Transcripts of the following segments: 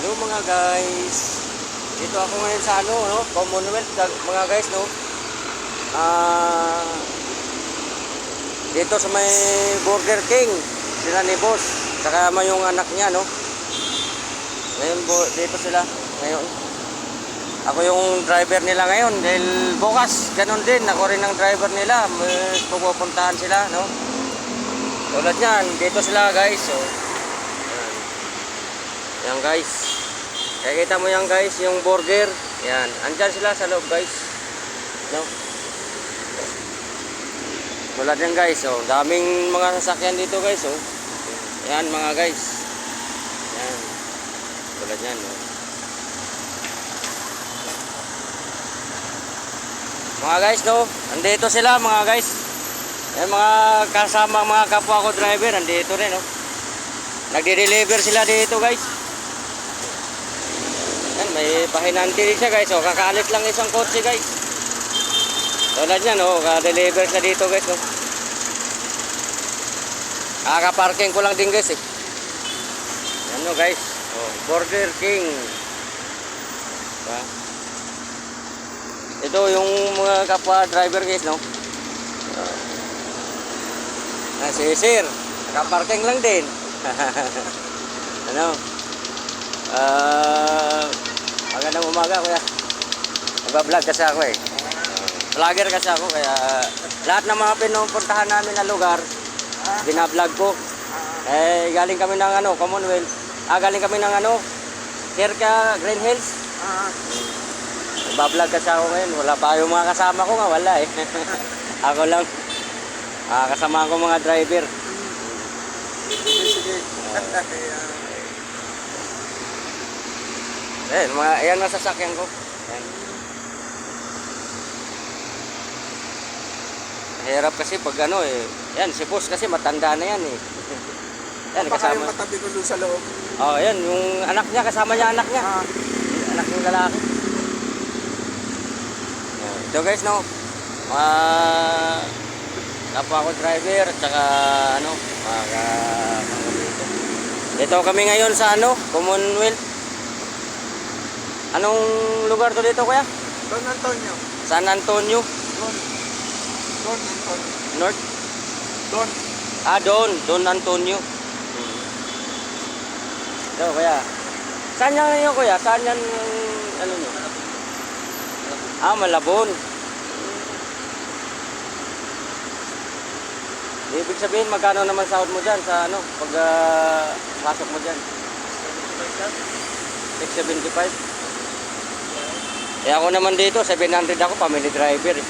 Hello mga guys. Dito ako ngayon sa no, Commonwealth mga guys, no. Dito sa may Burger King, sila ni boss, saka yung anak niya, no. Ngayon dito sila ngayon. Ako yung driver nila ngayon dahil bukas ganun din, ako rin ang driver nila. Pupuntahan sila, no. Tulad niyan, dito sila guys, so. Yan guys. Kaya kita mo yan guys, yung burger. Yan, andyan sila sa loob guys. No? Tulad yan guys, oh. Daming mga sasakyan dito guys, oh. Yan mga guys. Yan. Tulad yan, oh. Mga guys, no. Andito sila mga guys. Yan mga kasama, mga kapwa ko driver, andito rin, oh. Nagde-deliver sila dito guys. Yan, may pahinanti rin siya guys, oh. Kakaalis lang isang kotse guys. Tulad yan, oh. Ka-deliver siya dito guys, oh. Kaka-parking ko lang din guys, eh. Yan, oh guys, oh. Burger King. Diba? Ito yung mga kapwa driver guys, no. Si sir, naka-parking lang din. Ano? Magandang umaga kuya. Nagba-vlog kasi ako eh. Vlogger kasi ako kaya lahat ng mga pinupuntahan namin na lugar bina-vlog ko. Eh galing kami ng ano, Commonwealth. Galing kami ng ano, Circa Green Hills. Nagba-vlog kasi ako ngayon. Wala pa yung mga kasama ko nga, wala eh. Ako lang. Kasama ko mga driver. Sige. Ayan ang sasakyan ko. Ayan. Hirap kasi pag ano eh. Yan, si boss kasi matanda na yan eh. Yan, baka yung katabi ko doon sa loob. Oh, yan, yung anak niya, kasama niya anak niya. Anak ng lalaki. Ito guys, no. Kapwa ko driver at saka ano, dito kami ngayon sa ano, Commonwealth. Anong lugar to dito kuya? Don Antonio. San Antonio? Don Antonio. North? Don. Don Antonio. Ito kuya. Saan yan ngayon kuya? Saan yan ano nyo? Malabon. Ibig sabihin magkano naman sahod mo dyan sa ano? Pag pasok mo dyan? 675. Eh ako naman dito, 700 ako, family driver eh.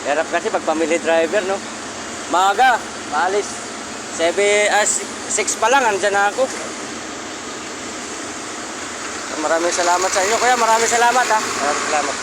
Hirap kasi pag family driver, no? Maaga, maalis. 6 pa lang, andyan na ako. Maraming salamat sa inyo. Kuya, maraming salamat ha. Maraming salamat.